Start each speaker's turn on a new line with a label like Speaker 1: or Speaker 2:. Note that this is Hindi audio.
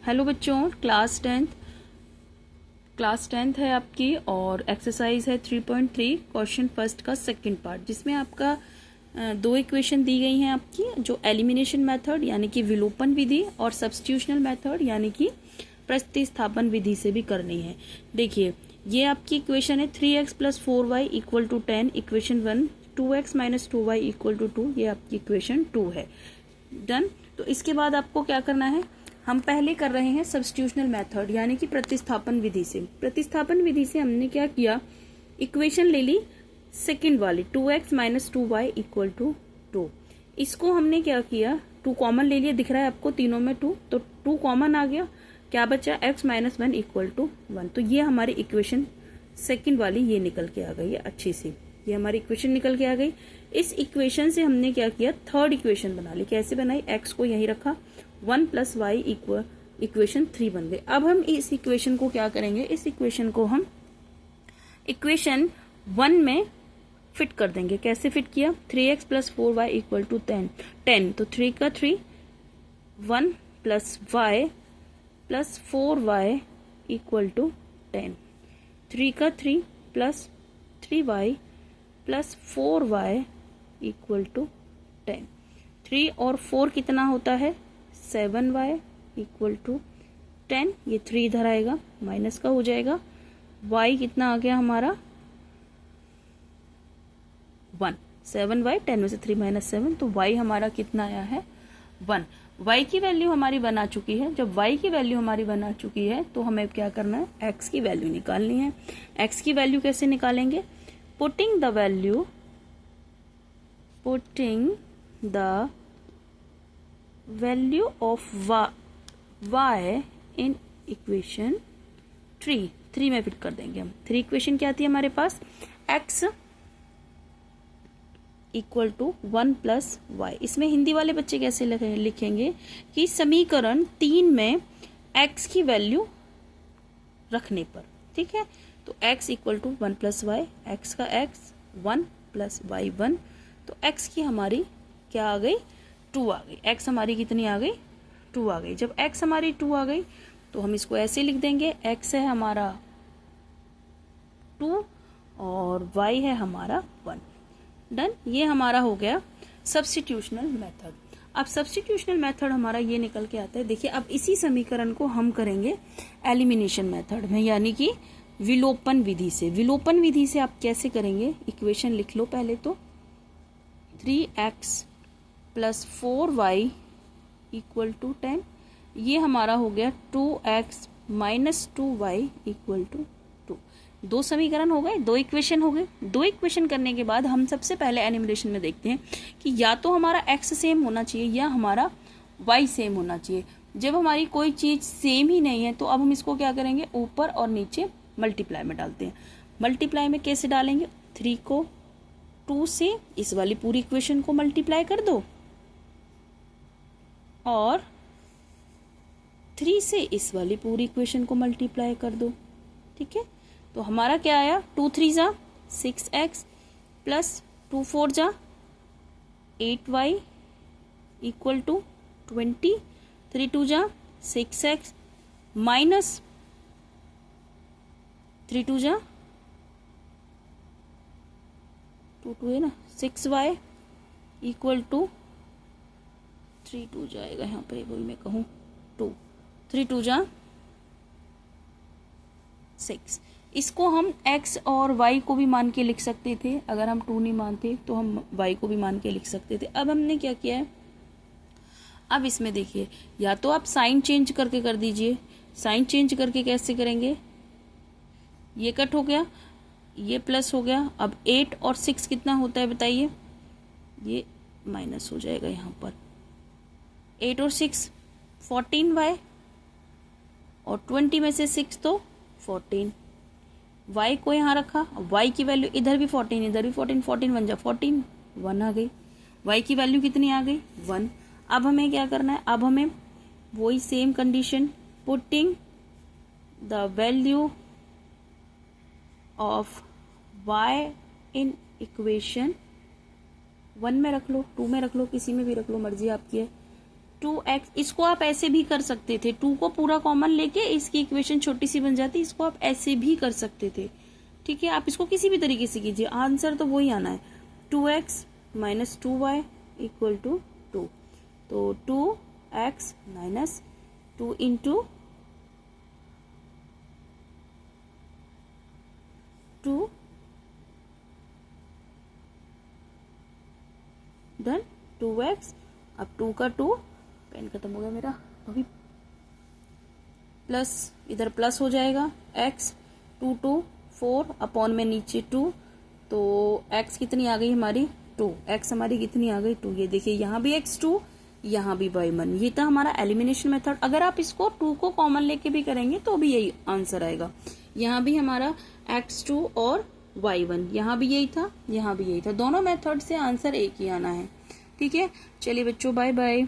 Speaker 1: हेलो बच्चों, क्लास टेंथ है आपकी और एक्सरसाइज है 3.3 क्वेश्चन फर्स्ट का सेकंड पार्ट, जिसमें आपका दो इक्वेशन दी गई हैं आपकी, जो एलिमिनेशन मेथड यानी कि विलोपन विधि और सब्स्टिट्यूशनल मेथड यानी कि प्रतिस्थापन विधि से भी करनी है। देखिए, ये आपकी इक्वेशन है 3x + 4y = 10, equation 1। 2x - 2y = 2, ये आपकी इक्वेशन 2 है। डन। तो इसके बाद आपको क्या करना है, हम पहले कर रहे हैं सब्स्टिट्यूशनल मेथड यानी कि प्रतिस्थापन विधि से। प्रतिस्थापन विधि से हमने क्या किया, इक्वेशन ले ली सेकंड वाली 2x - 2y = 2। इसको हमने क्या किया, 2 कॉमन ले लिया, दिख रहा है आपको तीनों में 2, तो 2 कॉमन आ गया, क्या बचा x - 1 = 1। तो ये हमारी इक्वेशन सेकंड वाली ये निकल के आ गई है अच्छी सी, ये हमारी इक्वेशन निकल के आ गई। इस इक्वेशन से हमने क्या किया, थर्ड इक्वेशन बना ली। कैसे बनाई, x को यहीं रखा, 1 + y इक्वेशन 3 बन गई। अब हम इस इक्वेशन को क्या करेंगे, इस इक्वेशन को हम इक्वेशन 1 में फिट कर देंगे। कैसे फिट किया, 3x + 4y = 10, तो 3 का 3, 1 + y + 4y = 10, 3 का 3 + 3y + 4y = 10। 3 और 4 कितना होता है, 7y = 10। ये 3 इधर आएगा, माइनस का हो जाएगा। y कितना आ गया हमारा, 1। 7y, 10 में से 3 - 7, तो y हमारा कितना आया है, 1। y की वैल्यू हमारी 1 आ चुकी है। जब y की वैल्यू हमारी 1 आ चुकी है तो हमें क्या करना है, x की वैल्यू निकालनी है। x की वैल्यू कैसे निकालेंगे, putting the value of y in equation 3 में फिट कर देंगे हम। 3 इक्वेशन क्या आती है हमारे पास, x = 1 + y। इसमें हिंदी वाले बच्चे कैसे लिखेंगे कि समीकरण 3 में x की वैल्यू रखने पर, ठीक है। तो x = 1 + y, x का x 1 + y 1, तो x की हमारी क्या आ गई, 2 आ गई। x हमारी कितनी आ गई, 2 आ गई। जब x हमारी 2 आ गई तो हम इसको ऐसे लिख देंगे, x है हमारा 2 और y है हमारा 1। डन। ये हमारा हो गया सब्स्टिट्यूशनल मेथड। अब सब्स्टिट्यूशनल मेथड हमारा ये निकल के आता है। देखिए, अब इसी समीकरण को हम करेंगे एलिमिनेशन मेथड में यानी कि विलोपन विधि से। विलोपन विधि से आप कैसे करेंगे, इक्वेशन लिख लो पहले तो, 3x + 4y = 10। ये हमारा हो गया 2x - 2y = 2। 2 समीकरण हो गए, 2 इक्वेशन हो गए। 2 इक्वेशन करने के बाद हम सबसे पहले एनिमेशन में देखते हैं कि या तो हमारा x सेम होना चाहिए या हमारा y सेम होना चाहिए। जब हमारी कोई चीज सेम ही नहीं है तो अब हम इसको क्या करेंगे, ऊपर और नीचे मल्टीप्लाई में डालते हैं। मल्टीप्लाई में कैसे डालेंगे, 3 को 2 से इस वाली पूरी इक्वेशन को मल्टीप्लाई कर दो और 3 से इस वाली पूरी इक्वेशन को मल्टीप्लाई कर दो, ठीक है। तो हमारा क्या आया, 2 3 जा 6x + 2 4 जा 8y = 20, 3 2 जा 6x - 3 2 जा 2 2 है ना, 6y = 3 2 जाएगा यहाँ पे, वही मैं कहूँ 2, 3 2 जा 6। इसको हम x और y को भी मान के लिख सकते थे, अगर हम 2 नहीं मानते तो हम y को भी मान के लिख सकते थे। अब हमने क्या किया है, अब इसमें देखिए, या तो आप साइन चेंज करके कर दीजिए। साइन चेंज करके कैसे करेंगे, ये कट हो गया, ये प्लस हो गया। अब 8 और 6 कितना होता है बताइए, ये माइनस हो जाएगा यहाँ पर। 8 और 6 14y और 20 में से 6 तो 14। y को यहाँ रखा, y की वैल्यू इधर भी 14 इधर भी 14, 14 बन जा 14, 1 आ गई। y की वैल्यू कितनी आ गई, 1। अब हमें क्या करना है, अब हमें वही same condition, putting the value of y in equation 1 में रख लो, 2 में रख लो, किसी में भी रख लो, मर्जी आपकी है। 2x, इसको आप ऐसे भी कर सकते थे, 2 को पूरा कॉमन लेके इसकी इक्वेशन छोटी सी बन जाती, इसको आप ऐसे भी कर सकते थे। ठीक है, आप इसको किसी भी तरीके से कीजिए, आंसर तो वही आना है। 2x minus 2y equal to 2, तो 2x minus 2 into 2 then 2x, अब 2 का 2, पेन खत्म हो गया मेरा अभी, प्लस इधर प्लस हो जाएगा, x 2 2 4 अपॉन में नीचे 2, तो x कितनी आ गई हमारी 2, x हमारी कितनी आ गई 2। ये देखिए यहाँ भी x 2, यहाँ भी y1। ये था हमारा एलिमिनेशन मेथड। अगर आप इसको 2 को कॉमन लेके भी करेंगे तो भी यही आंसर आएगा। यहाँ भी हमारा x2 और y1, यहाँ भी यही था, यहाँ भी यही था, दोनों मेथड से आंसर एक ही आना है। ठीक है, चलिए बच्चों, बाय बाय।